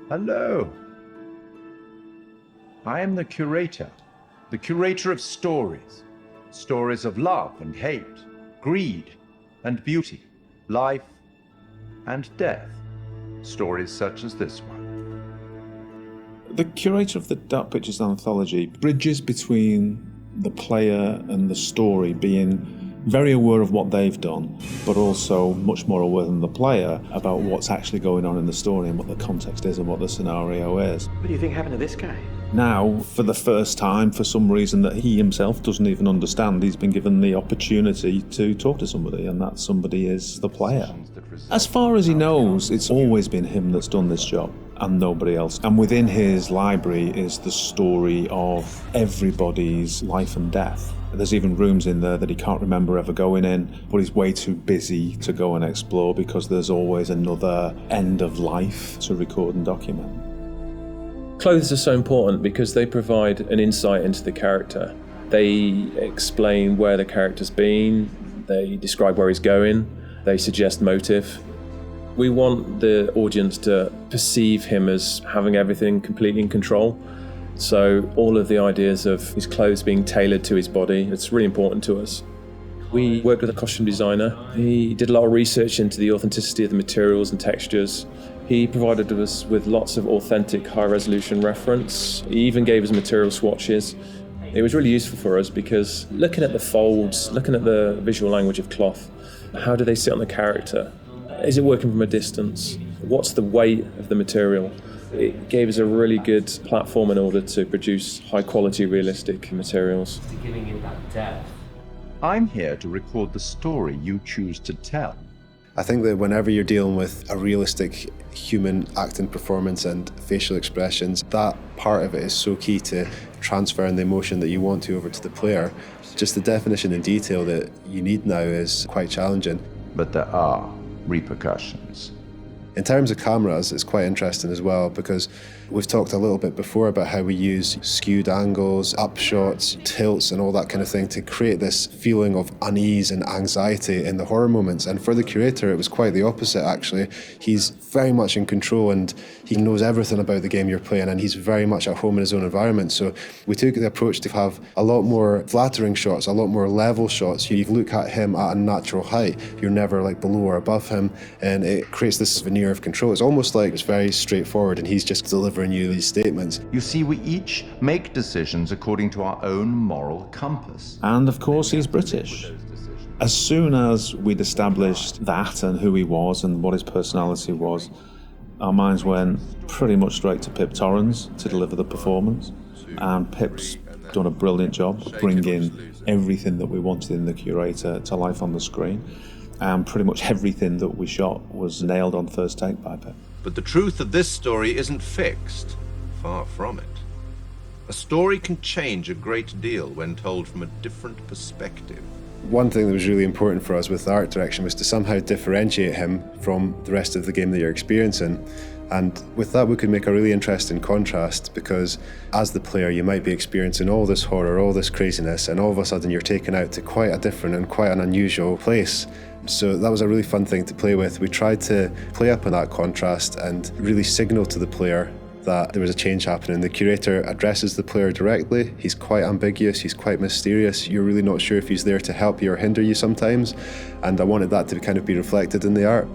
Hello. I am the curator of stories. Stories of love and hate, greed and beauty, life and death. Stories such as this one. The curator of the Dark Pictures anthology bridges between the player and the story, being very aware of what they've done, but also much more aware than the player about what's actually going on in the story and what the context is and what the scenario is. What do you think happened to this guy? Now, for the first time, for some reason that he himself doesn't even understand, he's been given the opportunity to talk to somebody, and that somebody is the player. As far as he knows, it's always been him that's done this job and nobody else. And within his library is the story of everybody's life and death. There's even rooms in there that he can't remember ever going in, but he's way too busy to go and explore because there's always another end of life to record and document. Clothes are so important because they provide an insight into the character. They explain where the character's been, they describe where he's going, they suggest motive. We want the audience to perceive him as having everything completely in control. So all of the ideas of his clothes being tailored to his body, it's really important to us. We worked with a costume designer. He did a lot of research into the authenticity of the materials and textures. He provided us with lots of authentic high-resolution reference. He even gave us material swatches. It was really useful for us because looking at the folds, looking at the visual language of cloth, how do they sit on the character? Is it working from a distance? What's the weight of the material? It gave us a really good platform in order to produce high-quality, realistic materials. Giving it that depth. I'm here to record the story you choose to tell. I think that whenever you're dealing with a realistic human acting performance and facial expressions, that part of it is so key to transferring the emotion that you want to over to the player. Just the definition and detail that you need now is quite challenging. But there are repercussions. In terms of cameras, it's quite interesting as well because we've talked a little bit before about how we use skewed angles, upshots, tilts and all that kind of thing to create this feeling of unease and anxiety in the horror moments. And for the curator, it was quite the opposite actually. He's very much in control and he knows everything about the game you're playing and he's very much at home in his own environment. So we took the approach to have a lot more flattering shots, a lot more level shots. You look at him at a natural height. You're never like below or above him and it creates this veneer of control. It's almost like it's very straightforward and he's just delivering you these statements. You see, we each make decisions according to our own moral compass. And of course he's British. As soon as we'd established that and who he was and what his personality was, our minds went pretty much straight to Pip Torrens to deliver the performance. And Pip's done a brilliant job bringing everything that we wanted in the curator to life on the screen. And pretty much everything that we shot was nailed on first take by Pip. But the truth of this story isn't fixed. Far from it. A story can change a great deal when told from a different perspective. One thing that was really important for us with the art direction was to somehow differentiate him from the rest of the game that you're experiencing. And with that, we could make a really interesting contrast because as the player, you might be experiencing all this horror, all this craziness, and all of a sudden you're taken out to quite a different and quite an unusual place. So that was a really fun thing to play with. We tried to play up on that contrast and really signal to the player that there was a change happening. The curator addresses the player directly. He's quite ambiguous, he's quite mysterious. You're really not sure if he's there to help you or hinder you sometimes. And I wanted that to kind of be reflected in the art.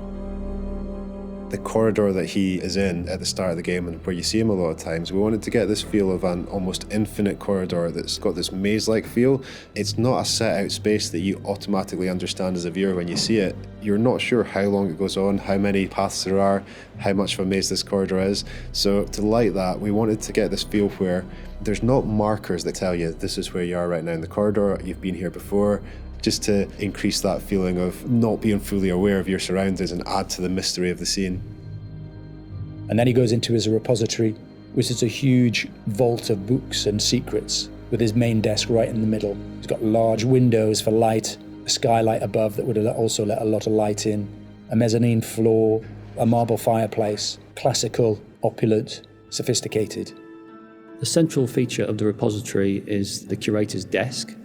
The corridor that he is in at the start of the game and where you see him a lot of times, we wanted to get this feel of an almost infinite corridor that's got this maze-like feel. It's not a set out space that you automatically understand as a viewer when you see it. You're not sure how long it goes on, how many paths there are, how much of a maze this corridor is. So to light that, we wanted to get this feel where there's not markers that tell you this is where you are right now in the corridor, you've been here before, just to increase that feeling of not being fully aware of your surroundings and add to the mystery of the scene. And then he goes into his repository, which is a huge vault of books and secrets, with his main desk right in the middle. He's got large windows for light, a skylight above that would also let a lot of light in, a mezzanine floor, a marble fireplace, classical, opulent, sophisticated. The central feature of the repository is the curator's desk.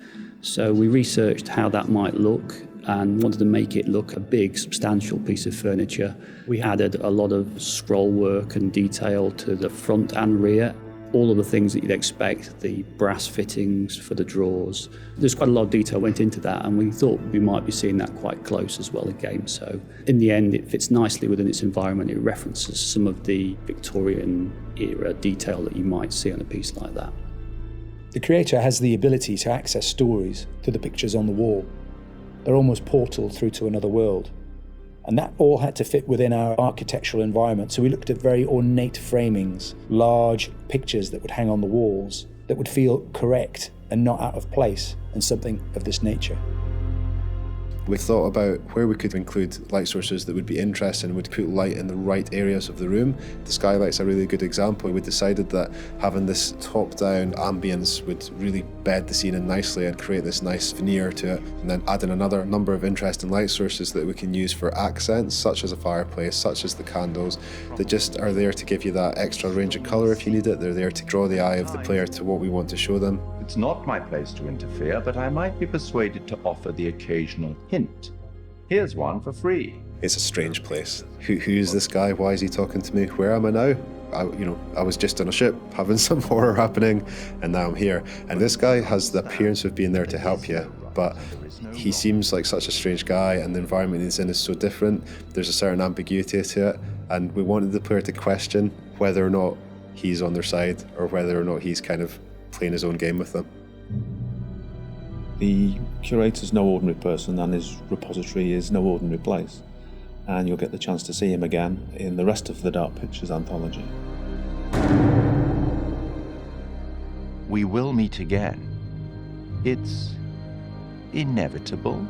So we researched how that might look and wanted to make it look a big, substantial piece of furniture. We added a lot of scroll work and detail to the front and rear. All of the things that you'd expect, the brass fittings for the drawers. There's quite a lot of detail went into that, and we thought we might be seeing that quite close as well again. So in the end, it fits nicely within its environment. It references some of the Victorian era detail that you might see on a piece like that. The creator has the ability to access stories through the pictures on the wall. They're almost portal through to another world. And that all had to fit within our architectural environment. So we looked at very ornate framings, large pictures that would hang on the walls, that would feel correct and not out of place, and something of this nature. We thought about where we could include light sources that would be interesting and would put light in the right areas of the room. The skylight's a really good example. We decided that having this top-down ambience would really bed the scene in nicely and create this nice veneer to it. And then adding another number of interesting light sources that we can use for accents, such as a fireplace, such as the candles, that just are there to give you that extra range of colour if you need it. They're there to draw the eye of the player to what we want to show them. It's not my place to interfere, but I might be persuaded to offer the occasional hint. Here's one for free. It's a strange place. Who is this guy? Why is he talking to me? Where am I now? I was just on a ship having some horror happening, and now I'm here. And this guy has the appearance of being there to help you, but he seems like such a strange guy, and the environment he's in is so different. There's a certain ambiguity to it, and we wanted the player to question whether or not he's on their side or whether or not he's kind of playing his own game with them. The curator's no ordinary person, and his repository is no ordinary place. And you'll get the chance to see him again in the rest of the Dark Pictures anthology. We will meet again. It's inevitable.